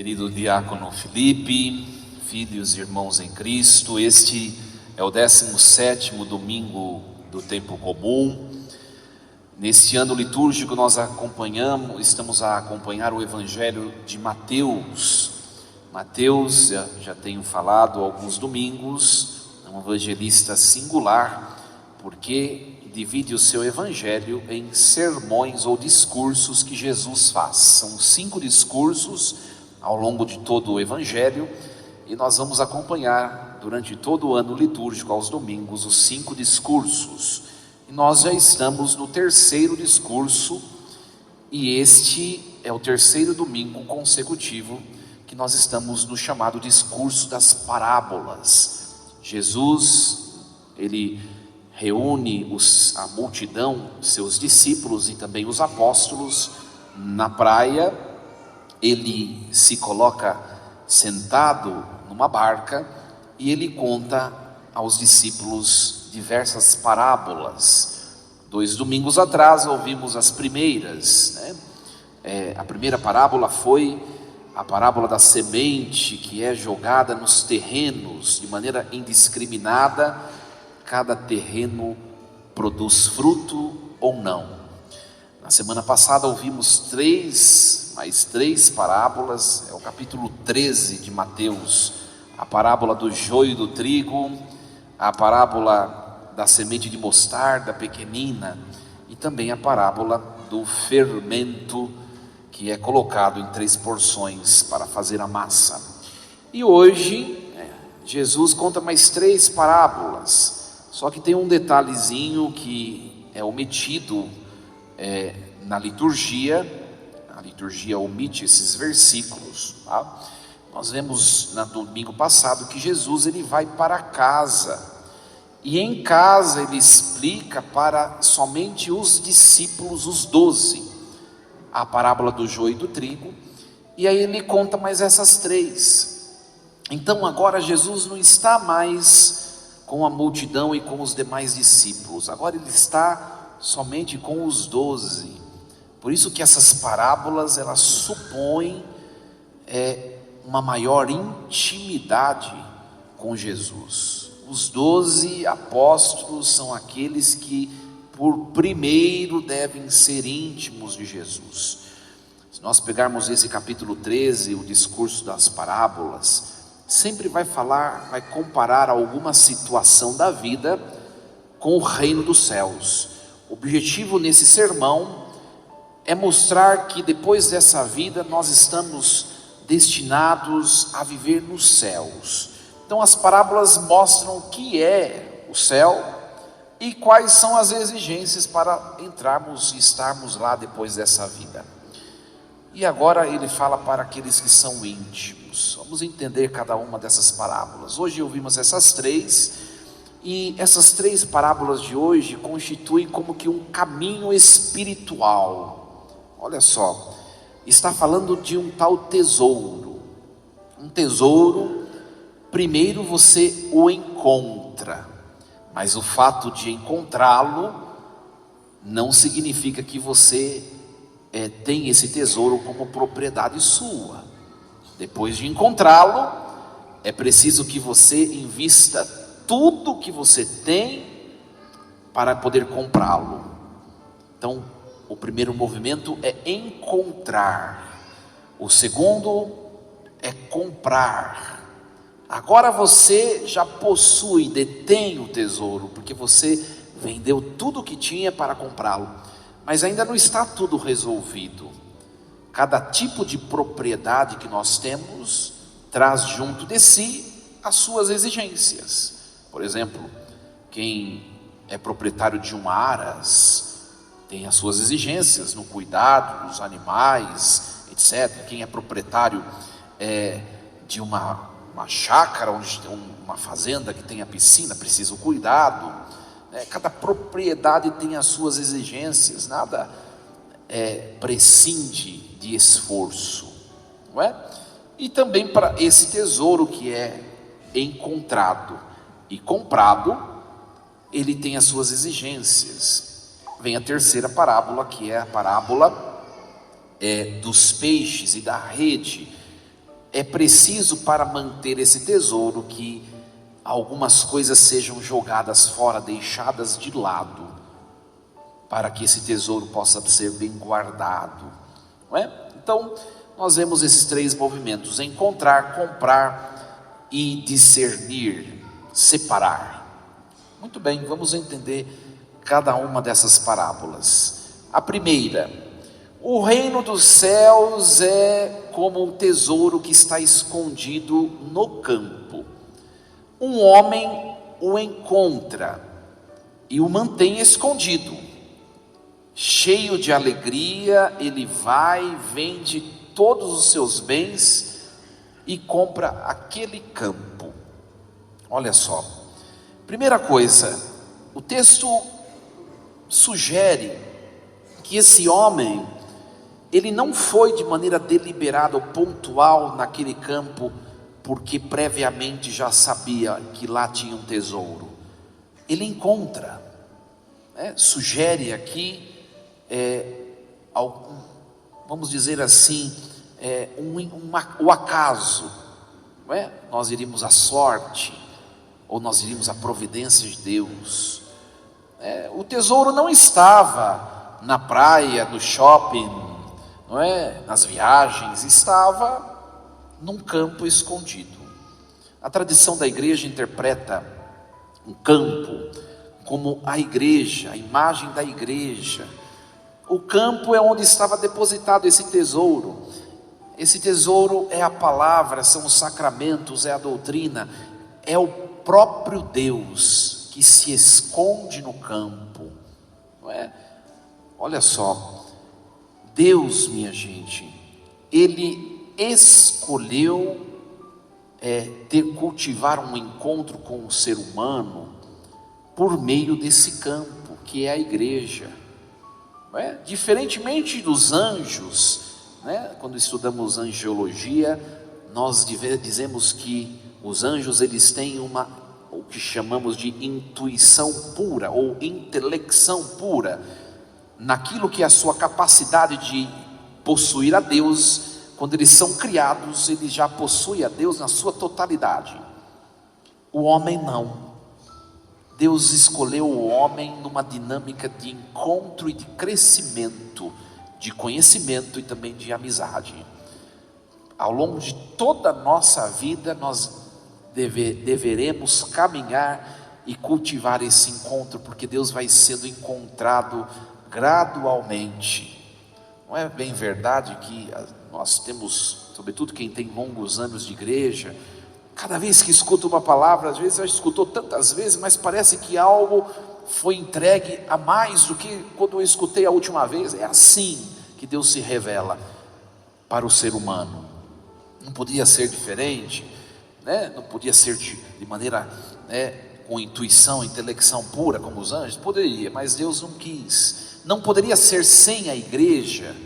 Querido diácono Felipe, filhos e irmãos em Cristo, este é o 17º domingo do tempo comum. Neste ano litúrgico nós estamos a acompanhar o Evangelho de Mateus. Mateus, já tenho falado alguns domingos, é um evangelista singular, porque divide o seu evangelho em sermões ou discursos que Jesus faz. São 5 discursos ao longo de todo o evangelho, e nós vamos acompanhar durante todo o ano litúrgico, aos domingos, os 5 discursos. E nós já estamos no 3º discurso, e este é o 3º domingo consecutivo que nós estamos no chamado discurso das parábolas. Jesus, ele reúne a multidão, seus discípulos e também os apóstolos na praia. Ele se coloca sentado numa barca e ele conta aos discípulos diversas parábolas. 2 domingos atrás ouvimos as primeiras, a primeira parábola foi a parábola da semente que é jogada nos terrenos de maneira indiscriminada. Cada terreno produz fruto ou não. Na semana passada ouvimos mais três parábolas, é o capítulo 13 de Mateus, a parábola do joio e do trigo, a parábola da semente de mostarda pequenina e também a parábola do fermento que é colocado em 3 porções para fazer a massa. E hoje Jesus conta mais 3 parábolas, só que tem um detalhezinho que é omitido na liturgia. A liturgia omite esses versículos, tá? Nós vemos no domingo passado que Jesus ele vai para casa, e em casa ele explica para somente os discípulos, os 12, a parábola do joio e do trigo, e aí ele conta mais essas 3. Então agora Jesus não está mais com a multidão e com os demais discípulos, agora ele está somente com os 12. Por isso que essas parábolas, elas supõem uma maior intimidade com Jesus. Os 12 apóstolos são aqueles que por primeiro devem ser íntimos de Jesus. Se nós pegarmos esse capítulo 13, o discurso das parábolas, sempre vai comparar alguma situação da vida com o reino dos céus. O objetivo nesse sermão é mostrar que depois dessa vida nós estamos destinados a viver nos céus. Então as parábolas mostram o que é o céu e quais são as exigências para entrarmos e estarmos lá depois dessa vida. E agora ele fala para aqueles que são íntimos. Vamos entender cada uma dessas parábolas. Hoje ouvimos essas 3, e essas 3 parábolas de hoje constituem como que um caminho espiritual. Olha só, está falando de um tal tesouro. Um tesouro, primeiro você o encontra, mas o fato de encontrá-lo não significa que você tem esse tesouro como propriedade sua. Depois de encontrá-lo, é preciso que você invista tudo que você tem para poder comprá-lo. Então, o primeiro movimento é encontrar, o segundo é comprar. Agora você já possui, detém o tesouro, porque você vendeu tudo o que tinha para comprá-lo, mas ainda não está tudo resolvido. Cada tipo de propriedade que nós temos traz junto de si as suas exigências. Por exemplo, quem é proprietário de um aras tem as suas exigências no cuidado dos animais, etc. Quem é proprietário de uma chácara, onde tem uma fazenda que tem a piscina, precisa o cuidado. Cada propriedade tem as suas exigências, nada prescinde de esforço, não é? E também para esse tesouro que é encontrado e comprado, ele tem as suas exigências. Vem a 3ª parábola, que é a parábola dos peixes e da rede. é preciso para manter esse tesouro que algumas coisas sejam jogadas fora, deixadas de lado, para que esse tesouro possa ser bem guardado, não é? Então, nós vemos esses três movimentos: encontrar, comprar e discernir, separar. Muito bem, vamos entender cada uma dessas parábolas. A primeira: o reino dos céus é como um tesouro que está escondido no campo. Um homem o encontra e o mantém escondido. Cheio de alegria, ele vai, vende todos os seus bens e compra aquele campo. Olha só, primeira coisa, o texto sugere que esse homem, ele não foi de maneira deliberada ou pontual naquele campo, porque previamente já sabia que lá tinha um tesouro. Ele encontra, sugere aqui, vamos dizer assim, o acaso, não é? Nós iríamos à sorte, ou nós iríamos à providência de Deus. O tesouro não estava na praia, no shopping, não é? Nas viagens, estava num campo escondido. A tradição da igreja interpreta um campo como a igreja, a imagem da igreja. O campo é onde estava depositado esse tesouro. Esse tesouro é a palavra, são os sacramentos, é a doutrina, é o próprio Deus que se esconde no campo, não é? Olha só, Deus, minha gente, Ele escolheu cultivar um encontro com o ser humano por meio desse campo que é a igreja, não é? Diferentemente dos anjos, né? Quando estudamos angiologia, nós dizemos que os anjos, eles têm o que chamamos de intuição pura ou intelecção pura, naquilo que é a sua capacidade de possuir a Deus. Quando eles são criados, eles já possuem a Deus na sua totalidade. O homem não. Deus escolheu o homem numa dinâmica de encontro e de crescimento, de conhecimento e também de amizade. Ao longo de toda a nossa vida, nós deveremos caminhar e cultivar esse encontro, porque Deus vai sendo encontrado gradualmente. Não é bem verdade que nós temos, sobretudo quem tem longos anos de igreja, cada vez que escuta uma palavra, às vezes já escutou tantas vezes, mas parece que algo foi entregue a mais do que quando eu escutei a última vez. É assim que Deus se revela para o ser humano. Não podia ser diferente, né? Não podia ser de maneira, com intuição, intelecção pura como os anjos. Poderia, mas Deus não quis. Não poderia ser sem a igreja.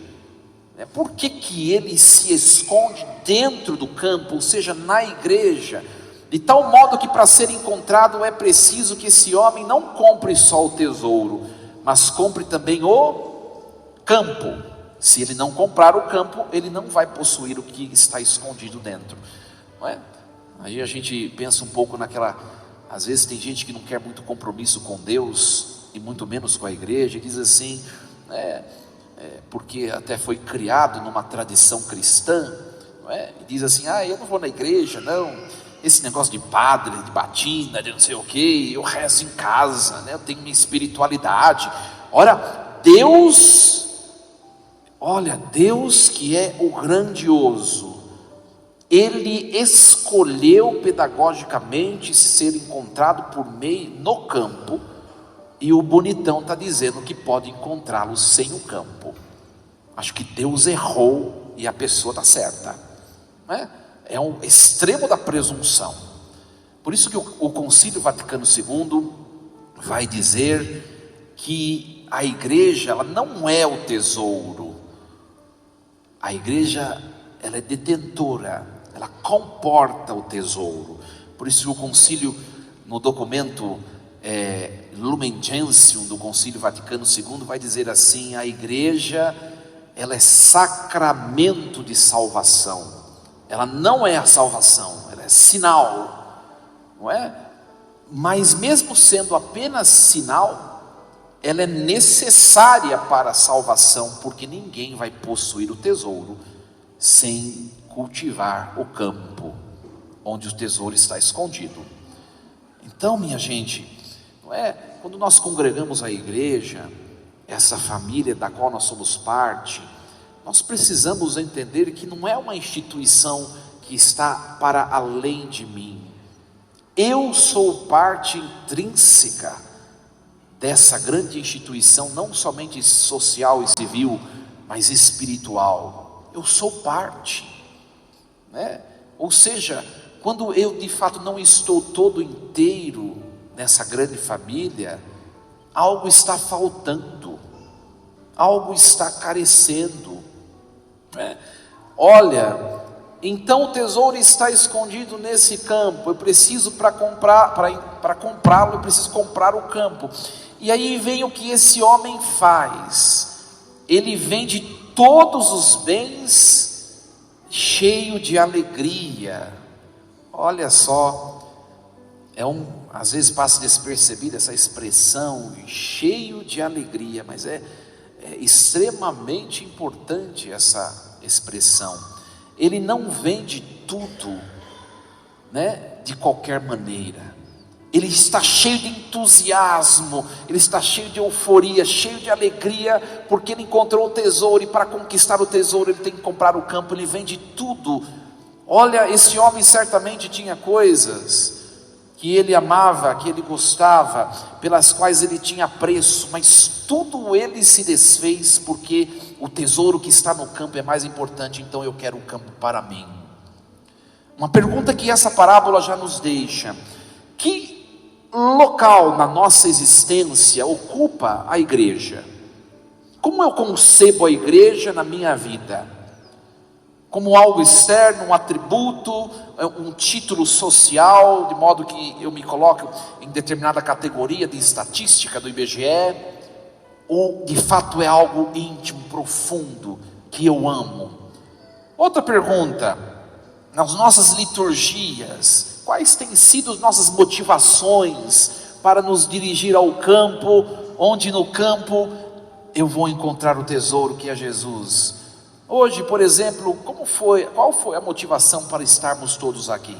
Por que ele se esconde dentro do campo, ou seja, na igreja, de tal modo que para ser encontrado é preciso que esse homem não compre só o tesouro, mas compre também o campo. Se ele não comprar o campo, ele não vai possuir o que está escondido dentro, não é? Aí a gente pensa um pouco às vezes tem gente que não quer muito compromisso com Deus, e muito menos com a igreja, e diz assim, porque até foi criado numa tradição cristã, não é? E diz assim, eu não vou na igreja, não, esse negócio de padre, de batina, de não sei o que, eu rezo em casa, né? Eu tenho minha espiritualidade. Deus que é o grandioso, Ele escolheu pedagogicamente ser encontrado por meio no campo, e o bonitão está dizendo que pode encontrá-lo sem o campo. Acho que Deus errou e a pessoa está certa, né? É um extremo da presunção. Por isso que o Concílio Vaticano II vai dizer que a igreja, ela não é o tesouro. A igreja, ela é detentora, ela comporta o tesouro. Por isso o concílio, no documento Lumen Gentium do Concílio Vaticano II, vai dizer assim: a igreja, ela é sacramento de salvação, ela não é a salvação, ela é sinal, não é? Mas mesmo sendo apenas sinal, ela é necessária para a salvação, porque ninguém vai possuir o tesouro sem cultivar o campo onde o tesouro está escondido. Então, minha gente, não é? Quando nós congregamos a igreja, essa família da qual nós somos parte, nós precisamos entender que não é uma instituição que está para além de mim. Eu sou parte intrínseca dessa grande instituição, não somente social e civil, mas espiritual. Eu sou parte, né? Ou seja, quando eu de fato não estou todo inteiro nessa grande família, algo está faltando, algo está carecendo, né? Olha, então o tesouro está escondido nesse campo, eu preciso para comprá-lo, eu preciso comprar o campo. E aí vem o que esse homem faz, ele vende todos os bens cheio de alegria. Olha só, às vezes passa despercebida essa expressão, cheio de alegria, mas é extremamente importante essa expressão. Ele não vende tudo, né, de qualquer maneira. Ele está cheio de entusiasmo, ele está cheio de euforia, cheio de alegria, porque ele encontrou o tesouro, e para conquistar o tesouro ele tem que comprar o campo. Ele vende tudo. Olha, esse homem certamente tinha coisas que ele amava, que ele gostava, pelas quais ele tinha apreço, mas tudo ele se desfez, porque o tesouro que está no campo é mais importante. Então eu quero o campo para mim. Uma pergunta que essa parábola já nos deixa: que local na nossa existência ocupa a igreja? Como eu concebo a igreja na minha vida? Como algo externo, um atributo, um título social, de modo que eu me coloco em determinada categoria de estatística do IBGE, ou de fato é algo íntimo, profundo, que eu amo? Outra pergunta: nas nossas liturgias, quais têm sido as nossas motivações para nos dirigir ao campo, onde no campo eu vou encontrar o tesouro que é Jesus? Hoje, por exemplo, qual foi a motivação para estarmos todos aqui?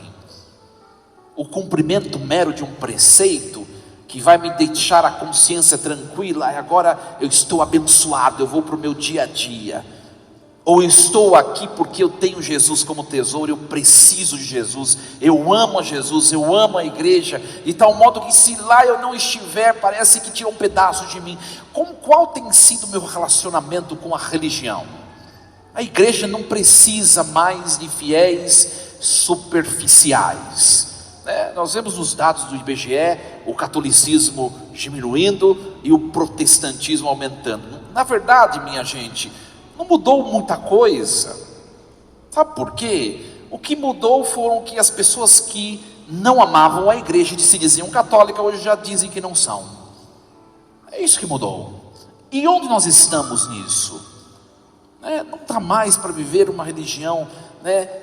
O cumprimento mero de um preceito que vai me deixar a consciência tranquila, e agora eu estou abençoado, eu vou para o meu dia a dia? Ou estou aqui porque eu tenho Jesus como tesouro, eu preciso de Jesus, eu amo a Jesus, eu amo a igreja, de tal modo que se lá eu não estiver, parece que tira um pedaço de mim. Qual tem sido o meu relacionamento com a religião? A igreja não precisa mais de fiéis superficiais, né? Nós vemos nos dados do IBGE o catolicismo diminuindo e o protestantismo aumentando. Na verdade, minha gente, não mudou muita coisa. Sabe por quê? O que mudou foram que as pessoas que não amavam a igreja e se diziam católica, hoje já dizem que não são. É isso que mudou. E onde nós estamos nisso? Não está mais para viver uma religião,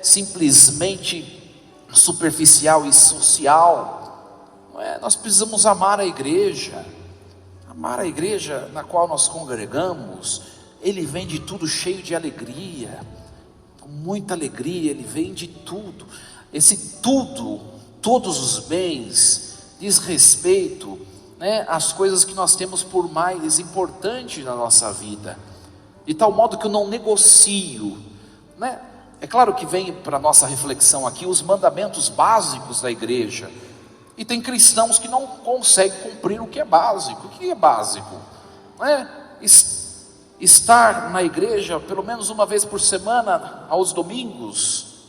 simplesmente superficial e social. Nós precisamos amar a igreja na qual nós congregamos. Ele vende tudo cheio de alegria, com muita alegria, ele vende tudo. Esse tudo, todos os bens, diz respeito, às coisas que nós temos por mais importante na nossa vida, de tal modo que eu não negocio, É claro que vem para a nossa reflexão aqui os mandamentos básicos da igreja, e tem cristãos que não conseguem cumprir o que é básico. O que é básico? Estar na igreja pelo menos uma vez por semana, aos domingos,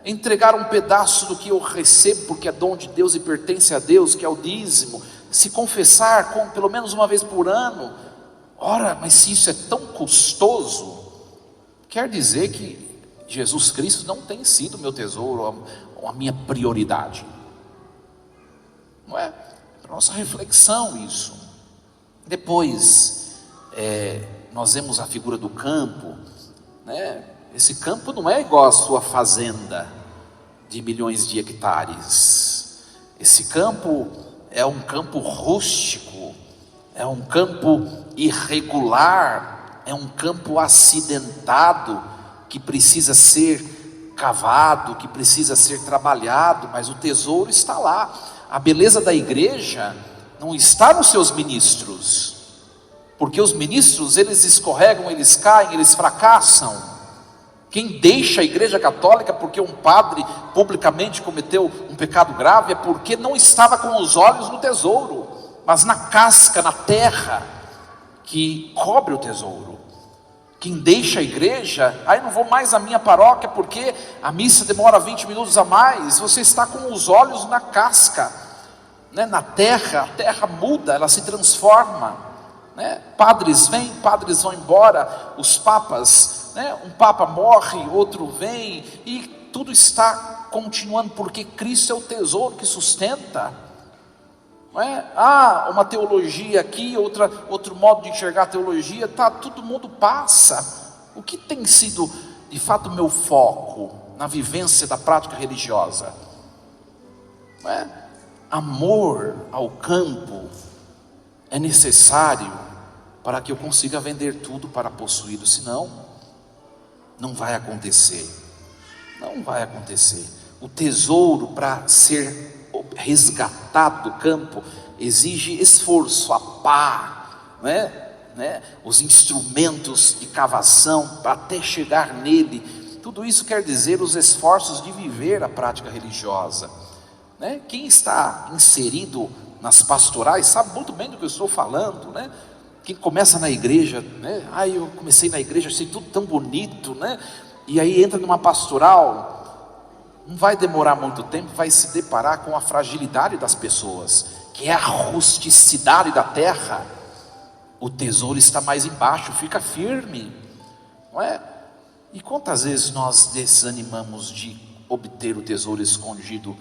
entregar um pedaço do que eu recebo, porque é dom de Deus e pertence a Deus, que é o dízimo, se confessar pelo menos uma vez por ano. Ora, mas se isso é tão custoso, quer dizer que Jesus Cristo não tem sido meu tesouro, a minha prioridade. Não é? Para nossa reflexão isso. Depois, nós vemos a figura do campo, esse campo não é igual à sua fazenda de milhões de hectares. Esse campo é um campo rústico, é um campo irregular, é um campo acidentado, que precisa ser cavado, que precisa ser trabalhado, mas o tesouro está lá. A beleza da igreja não está nos seus ministros, porque os ministros, eles escorregam, eles caem, eles fracassam. Quem deixa a igreja católica porque um padre publicamente cometeu um pecado grave, é porque não estava com os olhos no tesouro, mas na casca, na terra que cobre o tesouro. Quem deixa a igreja, aí não vou mais à minha paróquia porque a missa demora 20 minutos a mais. Você está com os olhos na casca, né? Na terra. A terra muda, ela se transforma, né? Padres vêm, padres vão embora, os papas, né? Um papa morre, outro vem, e tudo está continuando, porque Cristo é o tesouro que sustenta. Não é? Uma teologia aqui, outro modo de enxergar a teologia, todo mundo passa. O que tem sido de fato o meu foco na vivência da prática religiosa? Não é? Amor ao campo é necessário para que eu consiga vender tudo para possuí-lo, senão não vai acontecer. Não vai acontecer. O tesouro, para ser resgatado do campo, exige esforço, a pá, né? Os instrumentos de cavação até chegar nele. Tudo isso quer dizer os esforços de viver a prática religiosa, né? Quem está inserido nas pastorais sabe muito bem do que eu estou falando, né? Quem começa na igreja, né? Eu comecei na igreja, achei tudo tão bonito, né? E aí entra numa pastoral, não vai demorar muito tempo, vai se deparar com a fragilidade das pessoas, que é a rusticidade da terra. O tesouro está mais embaixo, fica firme, não é? E quantas vezes nós desanimamos de obter o tesouro escondido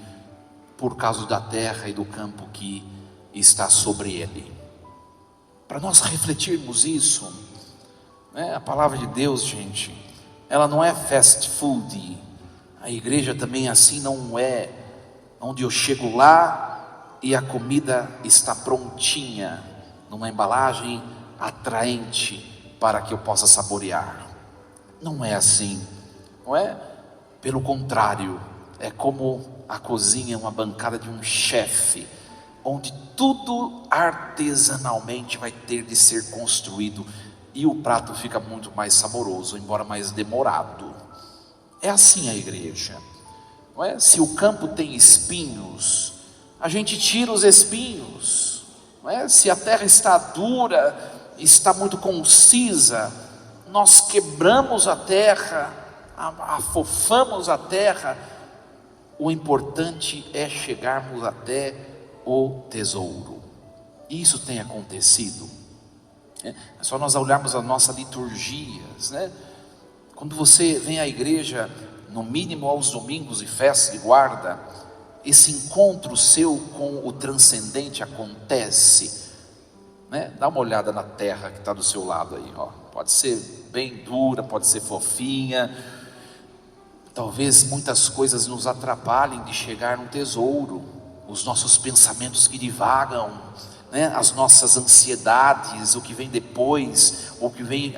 por causa da terra e do campo que está sobre ele? Para nós refletirmos isso, né? A palavra de Deus, gente, ela não é fast food. A igreja também assim não é, onde eu chego lá e a comida está prontinha, numa embalagem atraente para que eu possa saborear. Não é assim, não é? Pelo contrário, é como a cozinha, uma bancada de um chefe, onde tudo artesanalmente vai ter de ser construído, e o prato fica muito mais saboroso, embora mais demorado. É assim a igreja, não é? Se o campo tem espinhos, a gente tira os espinhos, não é? Se a terra está dura, está muito concisa, nós quebramos a terra, afofamos a terra. O importante é chegarmos até o tesouro. Isso tem acontecido, né? É só nós olharmos as nossas liturgias, né? Quando você vem à igreja, no mínimo aos domingos e festas de guarda, esse encontro seu com o transcendente acontece, né? Dá uma olhada na terra que está do seu lado aí, ó. Pode ser bem dura, pode ser fofinha. Talvez muitas coisas nos atrapalhem de chegar no tesouro. Os nossos pensamentos que divagam, né? As nossas ansiedades, o que vem depois, o que vem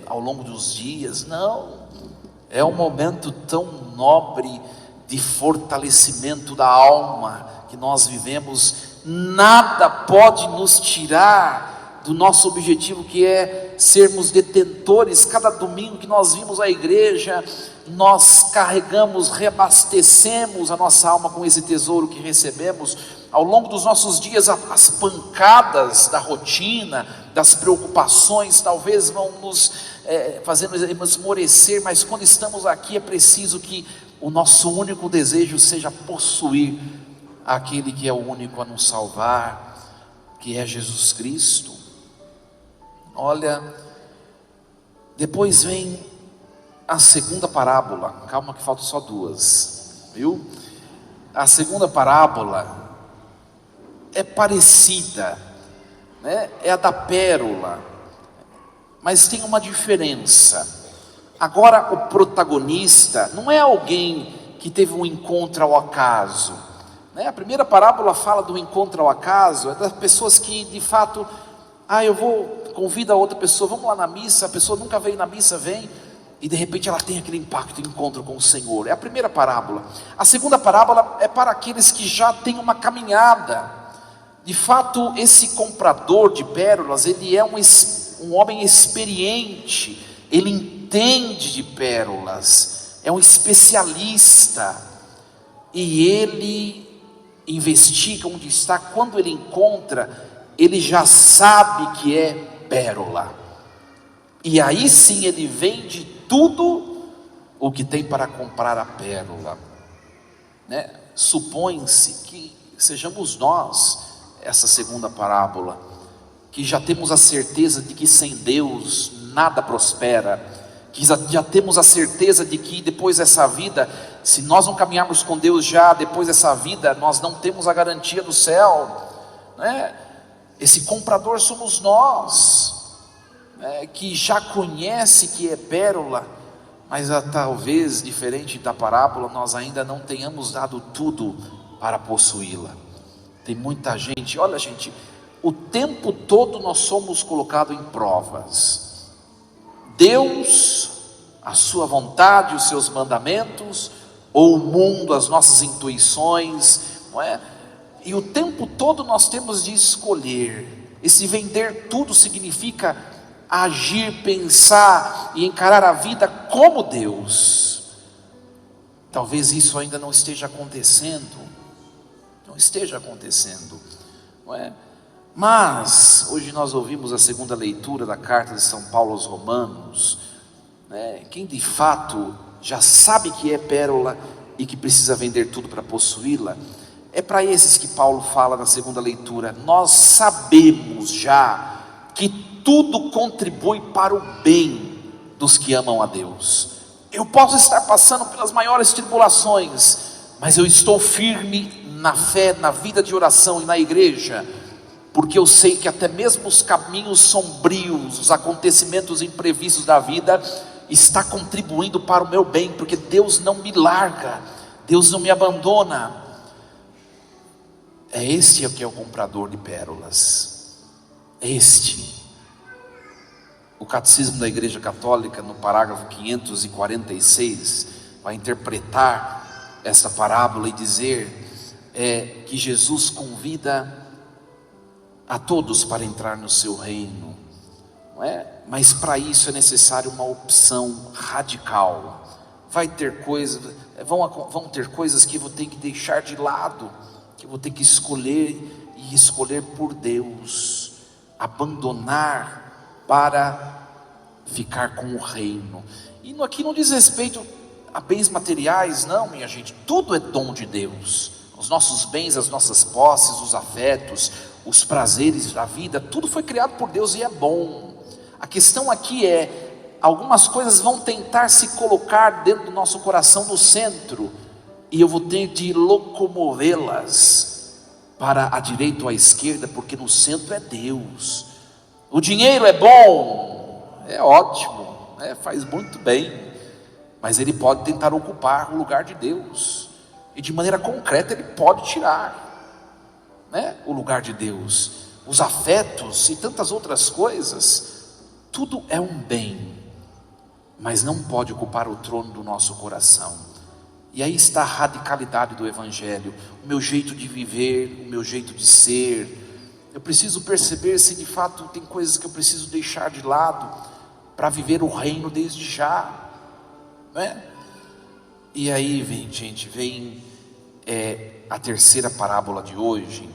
ao longo dos dias. Não, é um momento tão nobre de fortalecimento da alma que nós vivemos. Nada pode nos tirar do nosso objetivo, que é sermos detentores. Cada domingo que nós vimos a igreja, nós carregamos, reabastecemos a nossa alma com esse tesouro que recebemos. Ao longo dos nossos dias, as pancadas da rotina, das preocupações, talvez vão nos fazendo esmorecer, mas quando estamos aqui é preciso que o nosso único desejo seja possuir aquele que é o único a nos salvar, que é Jesus Cristo. Olha, depois vem a segunda parábola. Calma que faltam só duas, viu? A segunda parábola é parecida, né? É a da pérola, mas tem uma diferença. Agora, o protagonista não é alguém que teve um encontro ao acaso, né? A primeira parábola fala do encontro ao acaso, é das pessoas que de fato, convida a outra pessoa, vamos lá na missa, a pessoa nunca veio na missa, vem, e de repente ela tem aquele impacto, encontro com o Senhor. É a primeira parábola. A segunda parábola é para aqueles que já têm uma caminhada. De fato, esse comprador de pérolas, ele é um homem experiente, ele entende de pérolas, é um especialista, e ele investiga onde está. Quando ele encontra, ele já sabe que é pérola, e aí sim ele vende tudo o que tem para comprar a pérola, né? Supõe-se que sejamos nós, essa segunda parábola, que já temos a certeza de que sem Deus nada prospera, que já temos a certeza de que depois dessa vida, se nós não caminharmos com Deus já depois dessa vida, nós não temos a garantia do céu, né? Esse comprador somos nós, né, que já conhece que é pérola, mas talvez, diferente da parábola, nós ainda não tenhamos dado tudo para possuí-la. Tem muita gente, olha gente, o tempo todo nós somos colocados em provas. Deus, a sua vontade, os seus mandamentos, ou o mundo, as nossas intuições, não é? E o tempo todo nós temos de escolher. Esse vender tudo significa agir, pensar e encarar a vida como Deus. Talvez isso ainda não esteja acontecendo, não é? Mas hoje nós ouvimos a segunda leitura da carta de São Paulo aos Romanos, né? Quem de fato já sabe que é pérola e que precisa vender tudo para possuí-la, é para esses que Paulo fala na segunda leitura. Nós sabemos já que tudo contribui para o bem dos que amam a Deus. Eu posso estar passando pelas maiores tribulações, mas eu estou firme na fé, na vida de oração e na igreja, porque eu sei que até mesmo os caminhos sombrios, os acontecimentos imprevistos da vida, está contribuindo para o meu bem, porque Deus não me larga, Deus não me abandona. É este que é o comprador de pérolas. O Catecismo da Igreja Católica, no parágrafo 546, vai interpretar essa parábola e dizer que Jesus convida a todos para entrar no seu reino, não é? Mas para isso é necessário uma opção radical. Vão ter coisas que eu vou ter que deixar de lado, que eu vou ter que escolher, e escolher por Deus, abandonar para ficar com o reino. E aqui não diz respeito a bens materiais, não, minha gente, tudo é dom de Deus. Os nossos bens, as nossas posses, os afetos, os prazeres da vida, tudo foi criado por Deus e é bom. A questão aqui é, algumas coisas vão tentar se colocar dentro do nosso coração no centro, e eu vou ter de locomovê-las para a direita ou a esquerda, porque no centro é Deus. O dinheiro é bom, é ótimo, faz muito bem, mas ele pode tentar ocupar o lugar de Deus, e de maneira concreta ele pode tirar, o lugar de Deus. Os afetos e tantas outras coisas, tudo é um bem, mas não pode ocupar o trono do nosso coração. E aí está a radicalidade do Evangelho, o meu jeito de viver, o meu jeito de ser. Eu preciso perceber se de fato tem coisas que eu preciso deixar de lado para viver o reino desde já, E aí vem a terceira parábola de hoje,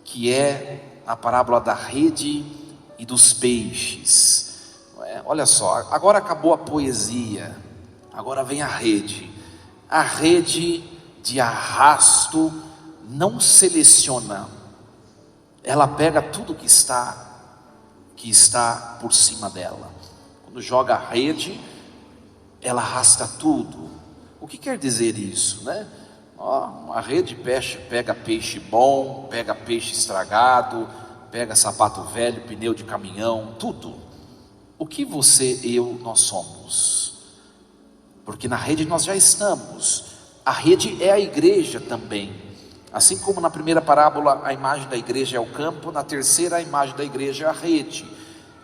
que é a parábola da rede e dos peixes. Olha só, agora acabou a poesia, agora vem a rede. A rede de arrasto não seleciona, ela pega tudo que está por cima dela. Quando joga a rede, ela arrasta tudo. O que quer dizer isso, uma rede pega peixe bom, pega peixe estragado, pega sapato velho, pneu de caminhão, tudo. O que você e eu, nós somos? porque na rede nós já estamos. A rede é a igreja também. Assim como na primeira parábola a imagem da igreja é o campo, na terceira a imagem da igreja é a rede,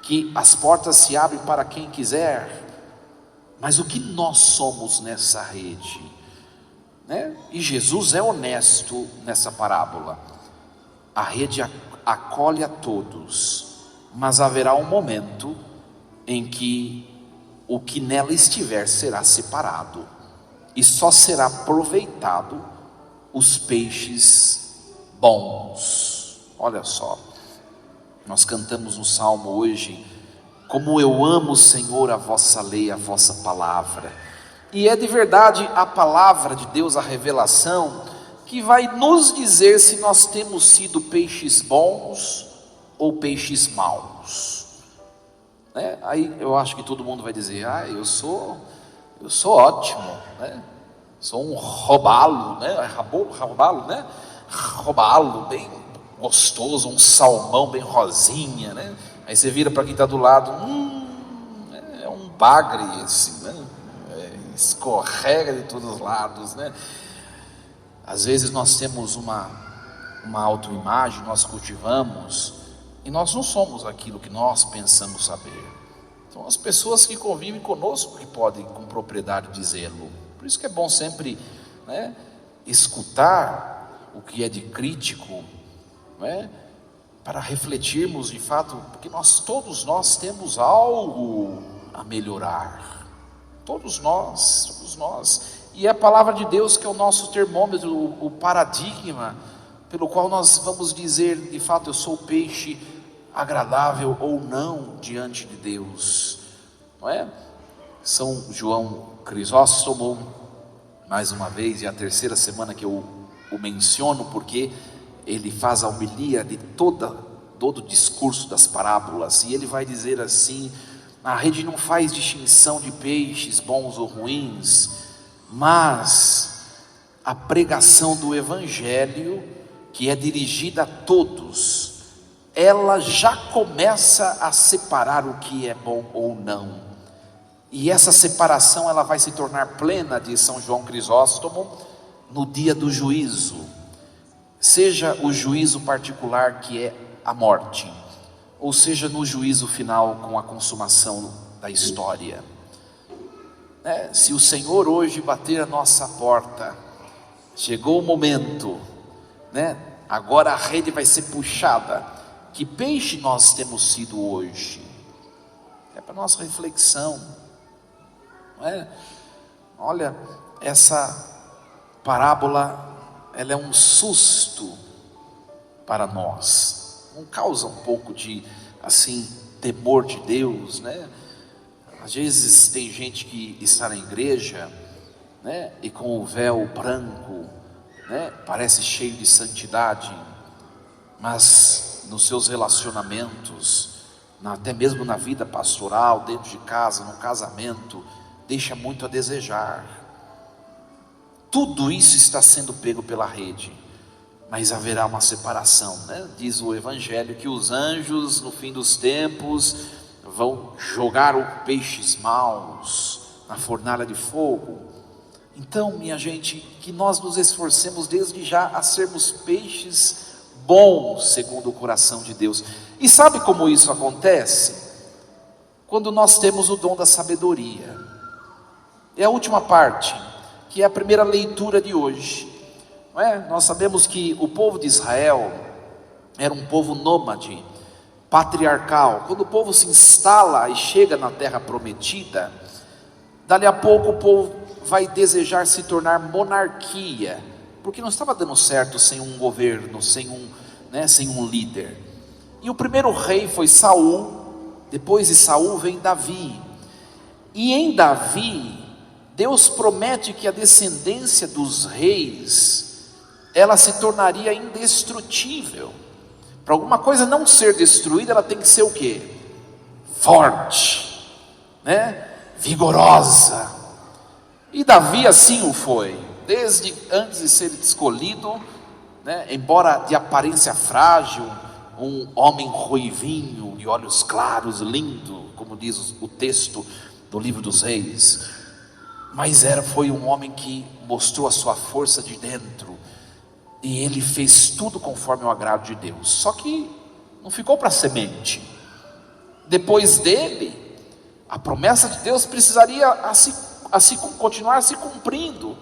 que as portas se abrem para quem quiser. Mas o que nós somos nessa rede, né? E Jesus é honesto nessa parábola. A rede acolhe a todos, mas haverá um momento em que o que nela estiver será separado, e só será aproveitado os peixes bons. Olha só, nós cantamos no Salmo hoje: como eu amo, Senhor, a vossa lei, a vossa palavra. E é de verdade a palavra de Deus, a revelação, que vai nos dizer se nós temos sido peixes bons ou peixes maus, né? Aí eu acho que todo mundo vai dizer: eu sou ótimo, né? Sou um robalo, né? Robalo, né? Robalo, bem gostoso, um salmão bem rosinha, né? Aí você vira para quem está do lado: é um bagre esse, né? Escorrega de todos os lados, né? Às vezes nós temos uma autoimagem, nós cultivamos, e nós não somos aquilo que nós pensamos saber. São as pessoas que convivem conosco que podem com propriedade dizê-lo. Por isso que é bom sempre, né, escutar o que é de crítico, né, para refletirmos de fato, porque todos nós temos algo a melhorar. Todos nós. E é a palavra de Deus que é o nosso termômetro, o paradigma pelo qual nós vamos dizer, de fato, eu sou peixe agradável ou não diante de Deus, não é? São João Crisóstomo, mais uma vez, e a terceira semana que eu o menciono, porque ele faz a homilia de todo o discurso das parábolas, e ele vai dizer assim: a rede não faz distinção de peixes bons ou ruins, mas a pregação do Evangelho, que é dirigida a todos, ela já começa a separar o que é bom ou não. E essa separação ela vai se tornar plena, diz São João Crisóstomo, no dia do juízo. Seja o juízo particular, que é a morte, ou seja no juízo final, com a consumação da história. Se o Senhor hoje bater a nossa porta, chegou o momento, né? Agora a rede vai ser puxada. Que peixe nós temos sido hoje? É para nossa reflexão, não é? Olha, essa parábola, ela é um susto para nós. Não causa um pouco de, assim, temor de Deus, né? Às vezes tem gente que está na igreja, né, e com o véu branco, né, parece cheio de santidade, mas nos seus relacionamentos, até mesmo na vida pastoral, dentro de casa, no casamento, deixa muito a desejar. Tudo isso está sendo pego pela rede, mas haverá uma separação, né? Diz o Evangelho que os anjos no fim dos tempos vão jogar os peixes maus na fornalha de fogo. Então, minha gente, que nós nos esforcemos desde já a sermos peixes bons segundo o coração de Deus. E sabe como isso acontece? Quando nós temos o dom da sabedoria. É a última parte, que é a primeira leitura de hoje, não é? Nós sabemos que o povo de Israel era um povo nômade, patriarcal. Quando o povo se instala e chega na terra prometida, dali a pouco o povo vai desejar se tornar monarquia, porque não estava dando certo sem um governo, sem um líder. E o primeiro rei foi Saul. Depois de Saul vem Davi, e em Davi Deus promete que a descendência dos reis, ela se tornaria indestrutível. Para alguma coisa não ser destruída, ela tem que ser o quê? Forte, né? Vigorosa. E Davi assim o foi, desde antes de ser escolhido, né? Embora de aparência frágil, um homem ruivinho, de olhos claros, lindo, como diz o texto do livro dos Reis. mas foi um homem que mostrou a sua força de dentro, e ele fez tudo conforme o agrado de Deus. Só que não ficou para semente. Depois dele, a promessa de Deus precisaria continuar se cumprindo.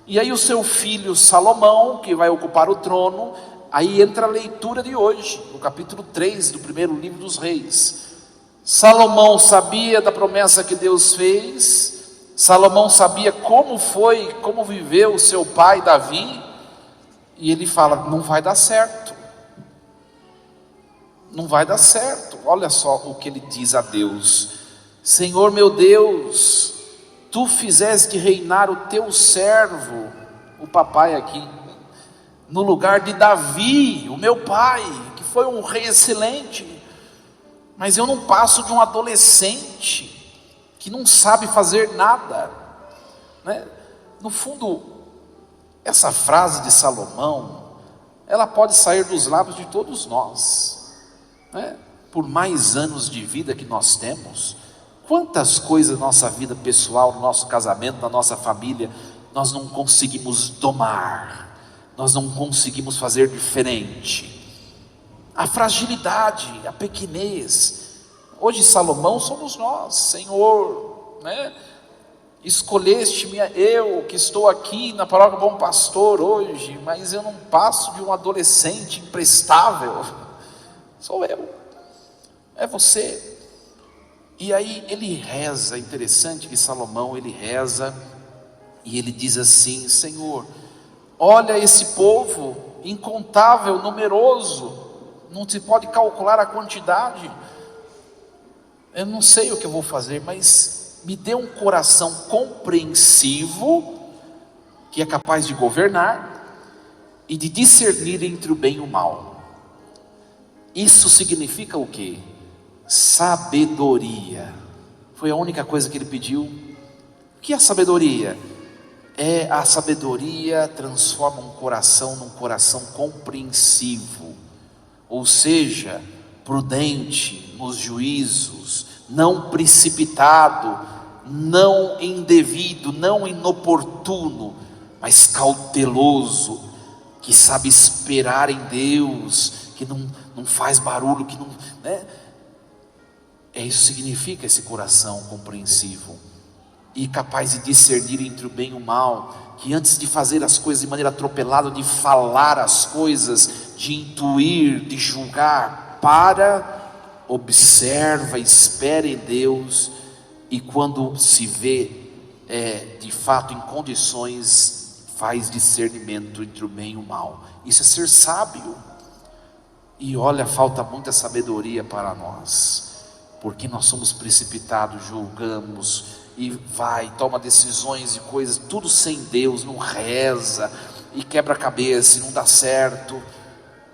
E aí o seu filho Salomão, que vai ocupar o trono, aí entra a leitura de hoje, no capítulo 3 do primeiro livro dos Reis. Salomão sabia da promessa que Deus fez, Salomão sabia como viveu o seu pai Davi, e ele fala: não vai dar certo, não vai dar certo. Olha só o que ele diz a Deus: Senhor meu Deus, tu fizeste reinar o teu servo, o papai aqui, no lugar de Davi, o meu pai, que foi um rei excelente, mas eu não passo de um adolescente que não sabe fazer nada, né? No fundo, essa frase de Salomão, ela pode sair dos lábios de todos nós, né? Por mais anos de vida que nós temos, quantas coisas na nossa vida pessoal, no nosso casamento, na nossa família, nós não conseguimos domar, nós não conseguimos fazer diferente. A fragilidade, a pequenez. Hoje Salomão somos nós. Senhor, né? Escolheste-me, eu que estou aqui na paróquia Bom Pastor hoje, mas eu não passo de um adolescente imprestável. Sou eu, é você. E aí ele reza, interessante que Salomão, ele reza, e ele diz assim: Senhor, olha esse povo, incontável, numeroso, não se pode calcular a quantidade, eu não sei o que eu vou fazer, mas me dê um coração compreensivo, que é capaz de governar, e de discernir entre o bem e o mal. Isso significa o quê? Sabedoria. Foi a única coisa que ele pediu. O que é a sabedoria? A sabedoria transforma um coração num coração compreensivo, ou seja, prudente nos juízos, não precipitado, não indevido, não inoportuno, mas cauteloso, que sabe esperar em Deus, que não faz barulho, que não, né? Isso significa esse coração compreensivo e capaz de discernir entre o bem e o mal, que antes de fazer as coisas de maneira atropelada, de falar as coisas, de intuir, de julgar, observa, espera em Deus, e quando se vê de fato em condições, faz discernimento entre o bem e o mal. Isso é ser sábio. E olha, falta muita sabedoria para nós, porque nós somos precipitados, julgamos e toma decisões e coisas, tudo sem Deus, não reza, e quebra a cabeça e não dá certo.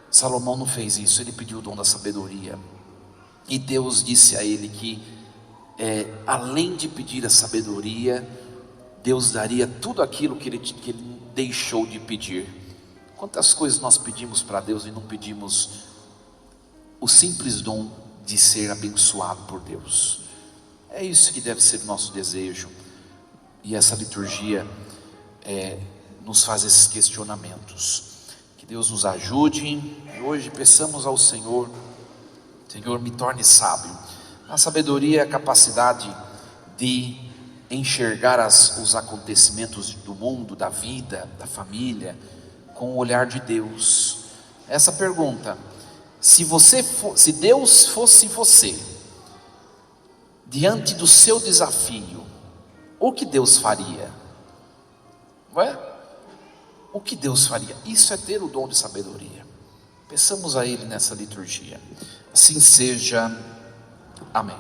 Salomão não fez isso, ele pediu o dom da sabedoria, e Deus disse a ele que além de pedir a sabedoria, Deus daria tudo aquilo que ele deixou de pedir. Quantas coisas nós pedimos para Deus e não pedimos o simples dom de ser abençoado por Deus? É isso que deve ser o nosso desejo, e essa liturgia nos faz esses questionamentos. Que Deus nos ajude, e hoje peçamos ao Senhor: Senhor, me torne sábio. A sabedoria é a capacidade de enxergar os acontecimentos do mundo, da vida, da família, com o olhar de Deus. Essa pergunta: se Deus fosse você, diante do seu desafio, o que Deus faria? Não é? O que Deus faria? Isso é ter o dom de sabedoria. Peçamos a Ele nessa liturgia. Assim seja. Amém.